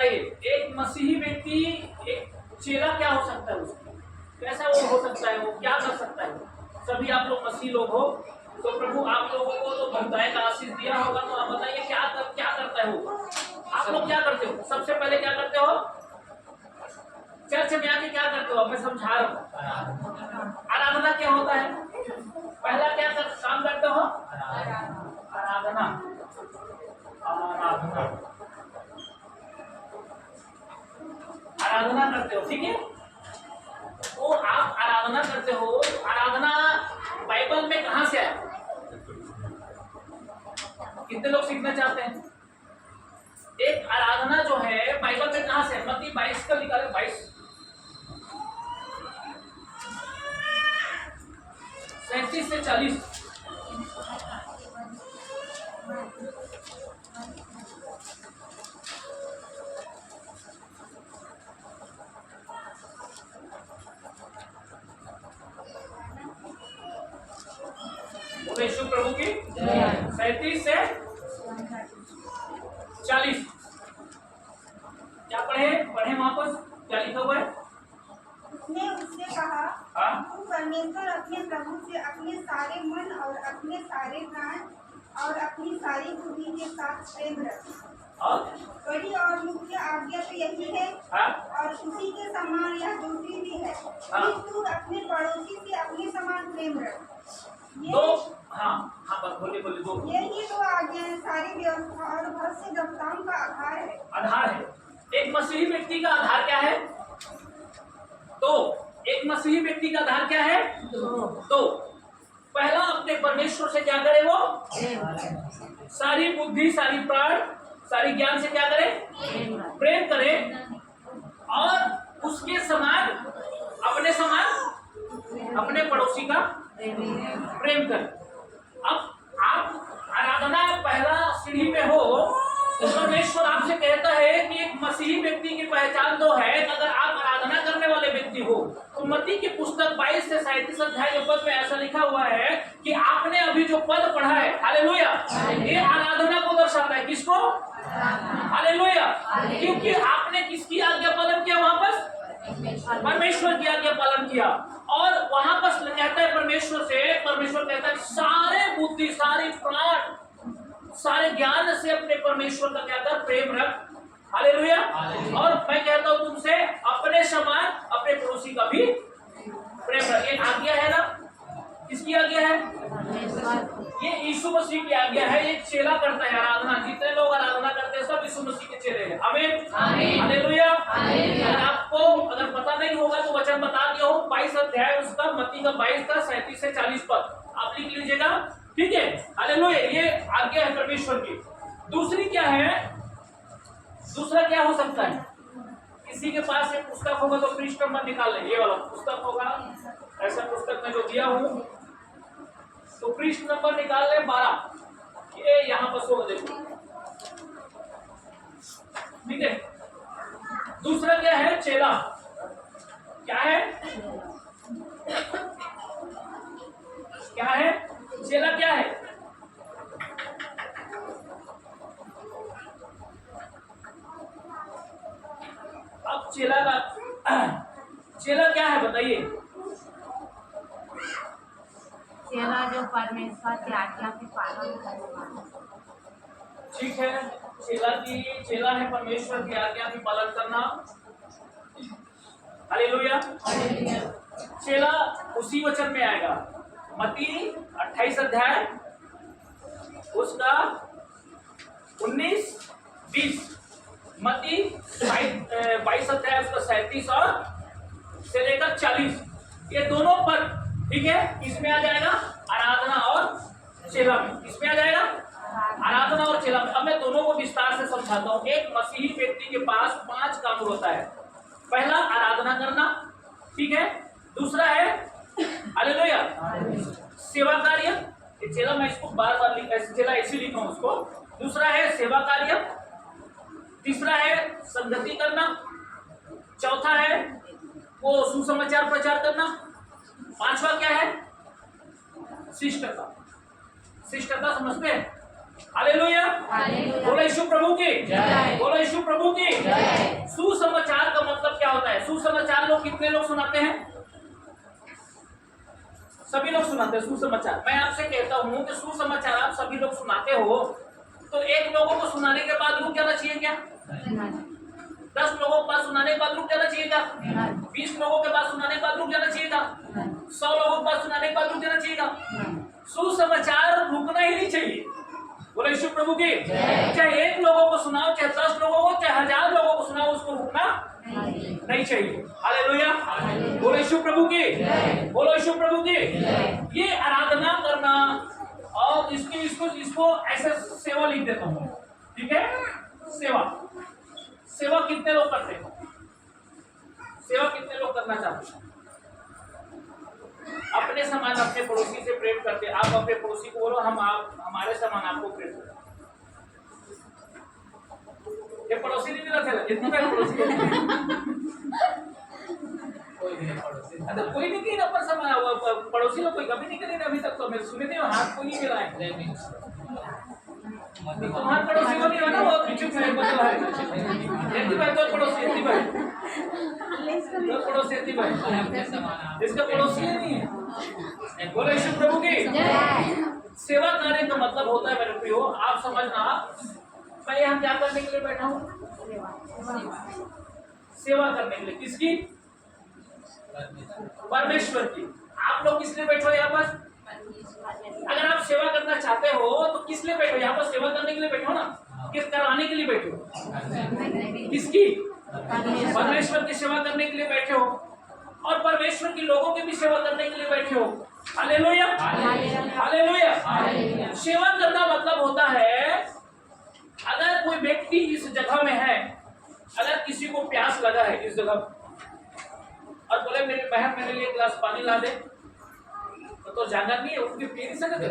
बताइए एक मसीही व्यक्ति, एक चेला क्या हो सकता है उसका, कैसा वो हो सकता है, वो क्या कर सकता है? सभी आप लोग मसीह लोग हो, तो प्रभु आप लोगों को तो भक्ताएं का आशीष दिया होगा, तो आप बताइए क्या करता है वो? आप लोग क्या करते हो? सबसे पहले क्या करते हो? चर्च में आके क्या करते हो? मैं समझा रहा हूँ। आराधना क्या होता है? पहला क्या काम करते हो? आराधना। आराधना आराधना करते हो, ठीक है। तो आप आराधना करते हो, आराधना बाइबल में कहां से है? कितने लोग सीखना चाहते हैं? एक आराधना जो है बाइबल में कहां से है? मत्ती 22 का निकाले, 22 37 से 40। यीशु प्रभु की 37 से 40 क्या पढ़े वापस, क्या लिखा हुआ है? उसने उससे कहा, तू परमेश्वर अपने प्रभु से अपने सारे मन और अपने सारे प्राण और अपनी सारी बुद्धि के साथ प्रेम रख। बड़ी और मुख्य आज्ञा तो यही है, और उसी के समान यह दूसरी भी है कि तू अपने पड़ोसी से अपने समान प्रेम रख। बोलिए दो। यही दो आज्ञाएं सारी व्यवस्था और बहुत से देवताओं का आधार है। एक मसीही व्यक्ति का आधार क्या है? तो एक मसीही व्यक्ति का आधार क्या है? तो पहला अपने परमेश्वर से क्या करे? वो सारी बुद्धि, सारी प्राण, सारी ज्ञान से क्या करे? प्रेम करे। और उसके समान, अपने समान अपने पड़ोसी का प्रेम करे। अब आप आराधना पहला सीढ़ी पे हो, तो परमेश्वर आपसे कहता है कि एक मसीही व्यक्ति की पहचान तो है, अगर आप आराधना करने वाले व्यक्ति हो। तो मत्ती की पुस्तक 22 से 37 अध्याय के पद में ऐसा लिखा हुआ है कि आपने अभी जो पद पढ़ा है, हालेलुया, ये आराधना को दर्शाता है। किसको? हालेलुया। क्योंकि आपने किसकी आज्ञा पालन किया? वहां पर परमेश्वर की आज्ञा पालन किया। और वहां पर कहता है परमेश्वर कहता है सारे बुद्धि, सारी प्राण, सारे ज्ञान से अपने परमेश्वर का क्या कर? प्रेम रख। हालेलुया। और मैं कहता हूं तुमसे अपने समान अपने पड़ोसी का भी प्रेम रख। ये आज्ञा है ना? किसकी आज्ञा है? ये यीशु मसीह की आज्ञा है। ये चेला करता है आराधना। जितने लोग आराधना करते हैं सब यीशु मसीह के चेले हैं। आमीन, हालेलुया। अगर आपको अगर पता नहीं होगा तो वचन बता दिया हूँ, 22 अध्याय उसका, मत्ती का 22 का 37 से 40 पद आप लिख लीजिएगा, ठीक है। हालेलुया। ये आज्ञा है परमेश्वर की। दूसरी क्या है? दूसरा क्या हो सकता है? किसी के पास एक पुस्तक होगा तो पृष्ठ नंबर निकाल लें। ये वाला पुस्तक होगा, ऐसा पुस्तक में जो दिया हूं, तो पृष्ठ नंबर निकाल लें 12। ये यहाँ पर होगा, देखो, ठीक है। दूसरा क्या है? चेला। क्या है? क्या है चेला? क्या है? अब चेला क्या है बताइए? चेला जो परमेश्वर की आज्ञा के पालन करने वाला। ठीक है, चेला है परमेश्वर की आज्ञा की पालन करना। हालेलुया। चेला उसी वचन में आएगा, मत्ती 28 अध्याय उसका 19-20, मत्ती 22 अध्याय उसका 37 और से लेकर 40, ये दोनों पद, ठीक है, इसमें आ जाएगा आराधना और चेला में। इसमें आ जाएगा आराधना और चेला में। अब मैं दोनों को विस्तार से समझाता हूँ। एक मसीही व्यक्ति के पास 5 काम होता है। पहला आराधना करना, ठीक है। दूसरा है हालेलुया सेवा कार्य। चेला मैं इसको बार बार चेला ऐसे लिखा हूं उसको। दूसरा है सेवा कार्य, तीसरा है संगति करना, चौथा है वो सुसमाचार प्रचार करना, पांचवा क्या है? शिष्टता। शिष्टता समझते हैं? हालेलुया। बोलो यीशु प्रभु की जय। बोलो यीशु प्रभु की जय। कितने लोग सुनाते हैं? सभी लोग सुनाते हैं सुसमाचार। मैं आपसे कहता हूँ कि सुसमाचार आप सभी लोग सुनाते हो, तो एक लोगों को सुनाने के बाद रुक जाना चाहिए क्या? 10 लोगों के बाद सुनाने के बाद रुक जाना चाहिए क्या? 20 लोगों के बाद सुनाने के बाद रुक जाना चाहिए क्या? 100 लोगों के बाद सुनाने के बाद रुक जाना चाहिए क्या? सुसमाचार रुकना ही नहीं चाहिए। बोले यीशु प्रभु की। चाहे 1 लोगों को सुनाओ, चाहे 10 लोगों को, चाहे 1000 लोगों को सुनाओ, उसको रुकना नहीं चाहिए। हालेलुया। बोलो यीशु प्रभु की। बोलो यीशु प्रभु की। ये आराधना करना और इसको ऐसे सेवा लिख देता हूँ, ठीक है? सेवा कितने लोग करते हैं? सेवा कितने लोग करना चाहते हैं? अपने समान अपने पड़ोसी से प्रेम करते। आप अपने पड़ोसी को बोलो हमारे समान आपको प्रेम करें। ये पड़ोसी नहीं मिला था जितनी बार पड़ोसी कोई नहीं किया अपन समान पड़ोसी लोग कोई कभी नहीं करे अभी तक। तो मैं सुने थे हाथ कोई नहीं मिला है। तुम्हारे पड़ोसी को नहीं हो ना, वो पीछे से इतनी बार तो पड़ोसी इतनी बार तो पड़ोसी इतनी बार इसका पड़ोसी नहीं है। बोलो यीशु प्रभु की। सेवा करने का मतलब होता है मेरे प्रियो, आप समझना, मैं यहाँ क्या करने के लिए बैठा हूँ? सेवा करने के लिए। किसकी? परमेश्वर की। आप लोग किस लिए बैठे हो यहाँ पर? अगर आप सेवा करना चाहते हो तो किस लिए बैठे हो यहाँ पर? सेवा करने के लिए बैठे हो ना? किस करवाने के लिए बैठे हो? किसकी? परमेश्वर की सेवा करने के लिए बैठे हो, और परमेश्वर के लोगों की भी सेवा करने के लिए बैठे हो। Hallelujah, hallelujah. सेवा करना मतलब होता है, अगर कोई व्यक्ति इस जगह में है, अगर किसी को प्यास लगा है इस जगह और बोले मेरी बहन मेरे लिए एक गिलास पानी ला दे, तो जाना नहीं है, उनकी पी नहीं सकते।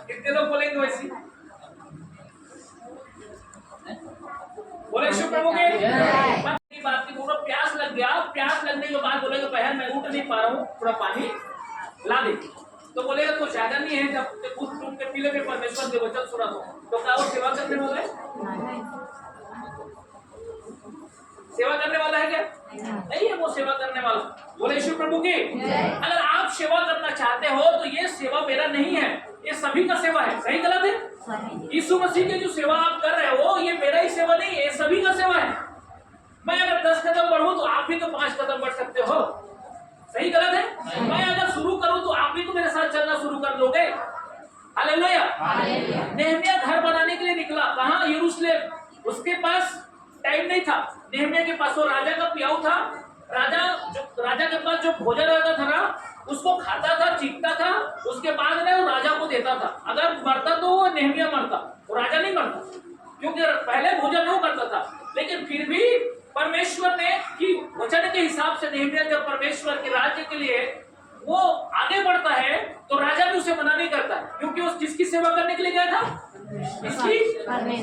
कितने लोग बोलेंगे वैसी? बोले यीशु प्रभु की बात की पूरा प्यास लग गया, प्यास लगने के बाद बोलेगा बहन मैं उठ नहीं पा रहा हूँ, थोड़ा पानी ला दे। तो बोलेगा तो ज्यादा नहीं है, जब खुद टूट के पी ले परमेश्वर के वचन सुना तो क्या वो सेवा करने वाला है? सेवा करने वाला है क्या? नहीं है वो सेवा करने वाला। बोले यीशु प्रभु की। अगर आप सेवा करना चाहते हो तो ये सेवा मेरा नहीं है, ये सभी का सेवा है। सही गलत है? यीशु मसीह की जो सेवा आप कर रहे हो ये मेरा ही सेवा नहीं है, ये सभी का सेवा है। मैं अगर 10 कदम बढ़ूं तो आप भी तो 5 कदम बढ़ सकते हो। सही गलत है? मैं अगर शुरू करूं तो आप भी तो मेरे साथ चलना शुरू कर लोगे। हालेलुया। नेहमिया घर बनाने के लिए निकला, कहाँ? यरूशलेम। उसके पास टाइम नहीं था नेहमिया के पास, वो राजा का पियाऊ था। राजा के पास जो भोजन रहता था ना, उसको खाता था, चीखता था, उसके बाद में वो राजा को देता था। अगर मरता तो वो नेहमिया मरता, वो राजा नहीं मरता, क्योंकि पहले भोजन वो करता था। लेकिन फिर भी परमेश्वर ने कि वचन के हिसाब से नेहमिया जब परमेश्वर के राज्य के लिए वो आगे बढ़ता है तो राजा भी उसे मना नहीं करता, क्योंकि वो किसकी सेवा करने के लिए गया था? इसकी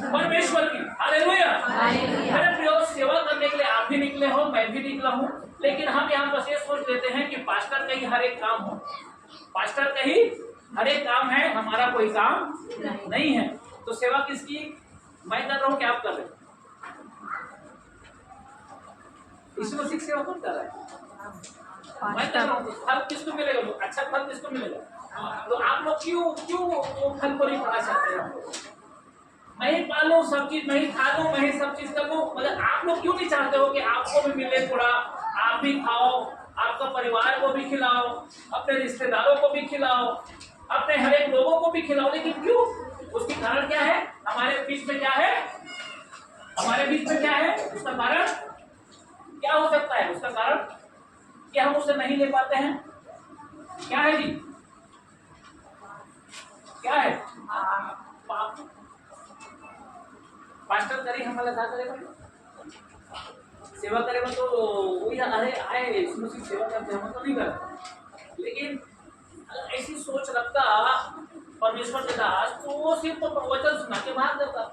परमेश्वर की। हालेलुया। मेरे प्रियो, सेवा करने के लिए आप भी निकले हो, मैं भी निकला हूँ, लेकिन हम यहाँ बस ये सोच लेते हैं कि पास्टर का ही हर एक काम हो, पास्टर का ही हर एक काम है, हमारा कोई काम नहीं है। तो सेवा किसकी? मैं कर रहा हूँ, क्या आप कर रहे हो? यीशु मसीह सेवा कौन कर रहा है? मैं कर रहा हूँ। फल किसको मिलेगा? अच्छा फल किसको मिलेगा? तो आप लोग क्यों फल को नहीं पाना चाहते हैं? मैं ही पालूं सब चीज, मैं ही खा लूं, मैं ही सब चीज कर लूं, मतलब आप लोग क्यों नहीं चाहते हो कि आपको भी मिले थोड़ा, आप भी खाओ, आपका परिवार को भी खिलाओ, अपने रिश्तेदारों को भी खिलाओ, अपने हर एक लोगों को भी खिलाओ? लेकिन क्यों? उसकी कारण क्या है? हमारे बीच में क्या है? हमारे बीच में क्या है? उसका कारण क्या हो सकता है? उसका कारण कि हम उसे नहीं ले पाते हैं। क्या है जी? क्या है? पाप। पास्टर करे हमारा क्या करेगा? सेवा करेगा तो वही अरे आए इसमें सेवा करते हम तो नहीं करते। लेकिन अगर ऐसी सोच रखता परमेश्वर के दास तो वो सिर्फ तो वचन सुना के बाहर करता।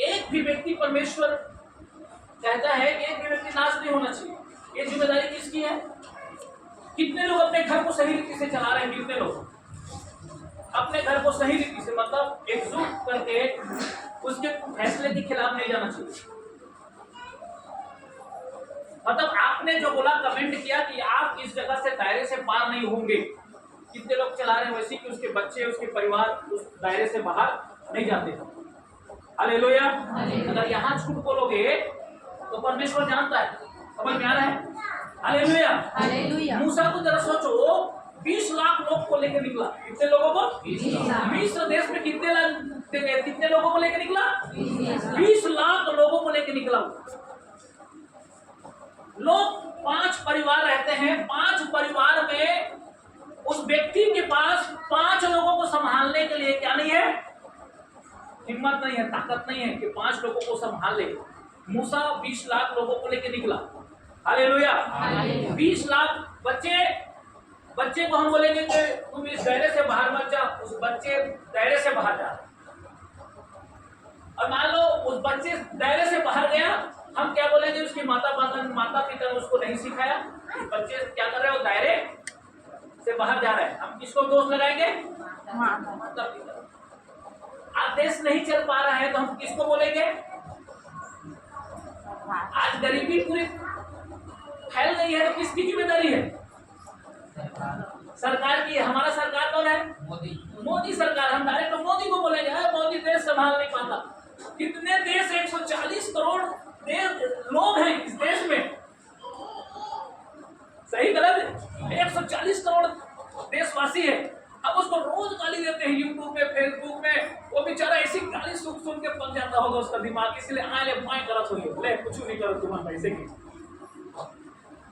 एक भी व्यक्ति, परमेश्वर कहता है कि एक भी व्यक्ति नाश नहीं होना चाहिए। ये जिम्मेदारी किसकी है? कितने लोग अपने घर को सही रीति से चला रहे हैं? कितने लोग अपने घर को सही रीति से, मतलब एकजुट करके उसके फैसले के खिलाफ नहीं जाना चाहिए। मतलब आपने जो बोला, कमेंट किया कि आप इस जगह से दायरे से पार नहीं होंगे, कितने लोग चला रहे हैं वैसे कि उसके बच्चे उसके परिवार उस दायरे से बाहर नहीं जाते। हालेलुया। अगर यहाँ झूठ बोलोगे तो परमेश्वर जानता है, समझ में आ रहा है? हालेलुया। हालेलुया। मूसा को जरा सोचो, 20 लाख लोग को लेकर निकला। कितने लोगों को? 20 देश में कितने लोगों को लेकर निकला? 20 लाख लोगों को लेकर निकला। लोग 5 परिवार रहते हैं, 5 परिवार में उस व्यक्ति के पास 5 लोगों को संभालने के लिए क्या नहीं है? हिम्मत नहीं है, ताकत नहीं है कि 5 लोगों को संभाल ले। मूसा 20 लाख लोगों को लेकर निकला। हालेलुया। 20 लाख बच्चे को हम बोलेंगे कि तुम इस दायरे से बाहर मत जा, उस बच्चे दायरे से बाहर जा। और मान लो उस बच्चे दायरे से बाहर गया, हम क्या बोलेंगे? उसकी माता पिता ने उसको नहीं सिखाया। बच्चे क्या कर रहे हो? दायरे से बाहर जा रहे हैं। हम किसको दोष लगाएंगे? माता पिता। आज देश नहीं चल पा रहा है तो हम किसको बोलेंगे? आज गरीबी पूरी फैल गई है तो किसकी जिम्मेदारी है? सरकार की। हमारा सरकार कौन है? मोदी सरकार। हम डायरेक्ट तो मोदी को बोलेंगे, मोदी देश संभाल नहीं पाता। कितने देश, 140 करोड़ लोग हैं इस देश में, सही गलत है? 140 करोड़ देशवासी है। अब उसको रोज गाली देते हैं यूट्यूब में, फेसबुक में। वो बेचारा ऐसी गाली सुन के पक जाता होगा उसका दिमाग, इसलिए आए माए करत होगी, बोले कुछ नहीं करो तुम्हारे पैसे की।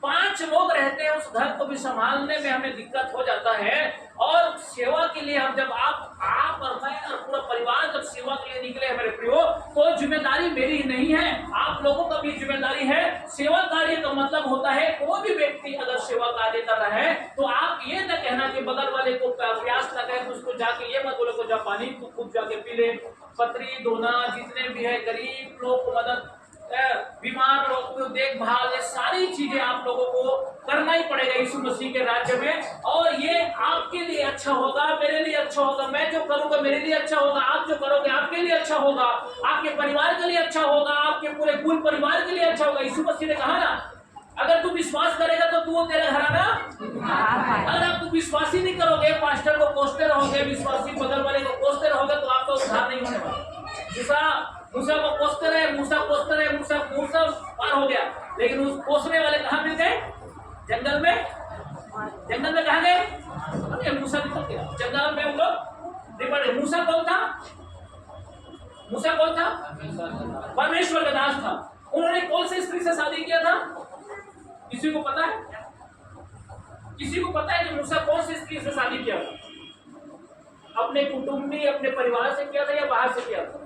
5 लोग रहते हैं, उस घर को भी संभालने में हमें दिक्कत हो जाता है। और सेवा के लिए हम जब आप और मैं और पूरा परिवार जब सेवा के लिए निकले मेरे प्रियो, तो जिम्मेदारी मेरी ही नहीं है, आप लोगों का भी जिम्मेदारी है। सेवा कार्य का मतलब होता है कोई भी व्यक्ति अगर सेवा कार्य कर रहा है तो आप ये न कहना कि बगल वाले को प्यास लगे तो उसको जाके ये मत बोलो को जा पानी को खूब जाके पी ले। पत्री धोना, जितने भी है गरीब लोग को मदद, बीमार लोग को देखभाल, ये सारी चीजें आप लोगों को करना ही पड़ेगा यीशु मसीह के राज्य में। और ये आपके लिए अच्छा होगा, मेरे लिए अच्छा होगा। मैं जो करूंगा मेरे लिए अच्छा होगा, आप जो करोगे आपके लिए अच्छा होगा, आपके परिवार के लिए अच्छा होगा, आपके पूरे कुल परिवार के लिए अच्छा होगा। यीशु मसीह ने कहा ना, अगर तू विश्वास करेगा तो तू तेरा घराना। अगर आप तू विश्वास ही नहीं करोगे, पास्टर को कोसते रहोगे, विश्वासी बगल वाले को कोसते रहोगे तो आपका उद्धार नहीं होने वाला। मूसा को कोसते रहे, मूसा पार हो गया, लेकिन उस कोसने वाले कहाँ मिल गए? जंगल में कहाँ गए? मूसा निकल गया जंगल में, वो लोग निपट गए। मूसा कौन था? परमेश्वर का दास था। उन्होंने कौन सी स्त्री से शादी किया था? किसी को पता है? कि मूसा कौन सी स्त्री से शादी किया था? अपने कुटुंबी, अपने परिवार से किया था या बाहर से किया था?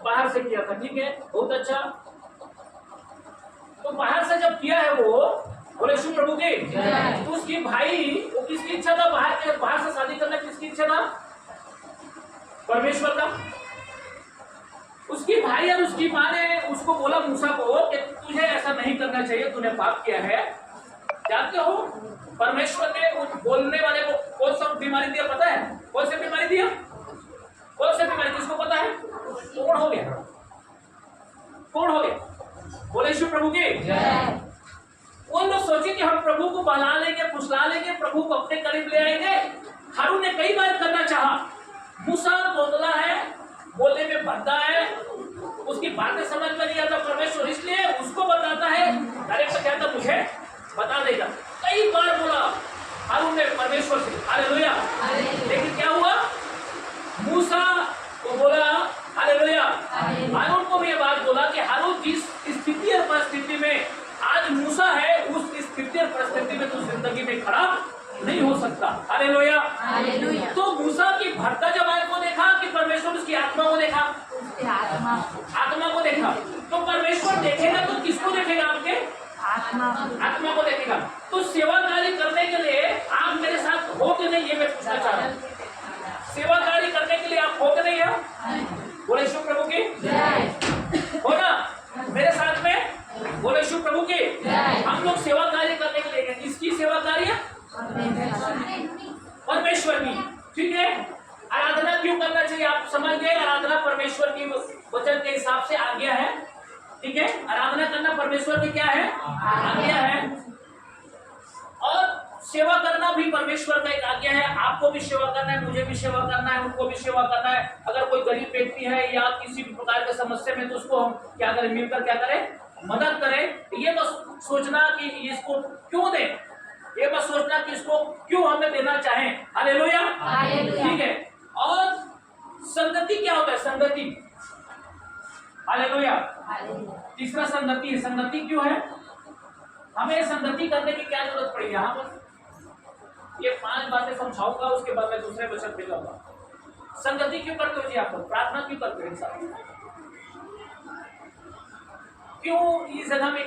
बाहर से किया था। ठीक है, बहुत अच्छा। तो बाहर से जब किया है वो, बोले शिव प्रभु की, तो उसकी भाई, वो किसकी इच्छा था? बाहर से शादी करना किसकी इच्छा था? परमेश्वर का। उसकी भाई और उसकी माँ ने उसको बोला मूसा को कि तुझे ऐसा नहीं करना चाहिए, तूने पाप किया है। जानते हो परमेश्वर ने उस बोलने वाले को कौन सा बीमारी दिया पता है? कौन सी बीमारी दिया? किसको पता है? कौन हो गया? बोले शिव प्रभु की। वो लोग सोचे कि हम प्रभु को बहला लेंगे, फुसला लेंगे, प्रभु को अपने करीब ले आएंगे। हारून ने कई बार करना चाहा। मूसा बोतला है, बोलने में भद्दा है, उसकी बातें समझ में नहीं आता परमेश्वर, इसलिए उसको बताता है। डायरेक्ट कहता मुझे बता देगा। कई बार बोला हारून ने परमेश्वर से, हालेलुया। लेकिन क्या हुआ? मूसा को बोला हालेलुया। हारून को भी ये बात बोला कि हारून जिस स्थिति और परिस्थिति में आज मूसा है, उस स्थिति और परिस्थिति में तो जिंदगी में खड़ा नहीं हो सकता। हालेलुया। तो मूसा की भद्दा जमात को देखा कि परमेश्वर उसकी आत्मा को देखा? आत्मा को देखा। तो परमेश्वर देखेगा तो किसको देखेगा? आपके आत्मा को देखेगा। तो सेवा कार्य करने के लिए आप मेरे साथ हो कि नहीं, ये मैं पूछना चाह रहा हूँ। सेवा कार्य करने के लिए आप हो कि नहीं? बोले शिव प्रभु की हो ना मेरे साथ में? बोले शिव प्रभु की। हम लोग सेवा कार्य करने के लिए, किसकी सेवा कार्य? परमेश्वर की। ठीक है, आराधना क्यों करना चाहिए? आप समझ गए, आराधना परमेश्वर की वचन के हिसाब से आज्ञा है। ठीक है, आराधना करना परमेश्वर की क्या है? आज्ञा है। और सेवा करना भी परमेश्वर का एक आज्ञा है। आपको भी सेवा करना है, मुझे भी सेवा करना है, उनको भी सेवा करना है। अगर कोई गरीब व्यक्ति है या किसी भी प्रकार के समस्या में, तो उसको हम क्या करें? मिलकर क्या करें? मदद करें। ये बस सोचना कि इसको क्यों दें, ये बस सोचना कि इसको क्यों हमें देना चाहें। हालेलुया, ठीक है। और संगति क्या होता है? संगति, हालेलुया। तीसरा संगति है। संगति क्यों है? हमें संगति करने की क्या जरूरत पड़ी? यहाँ पर ये 5 बातें समझाऊंगा, उसके बाद मैं दूसरे वचन पे जाऊंगा। संगति क्यों करते हो जी? आप लोग प्रार्थना क्यों करते हो? क्यों इस जगह में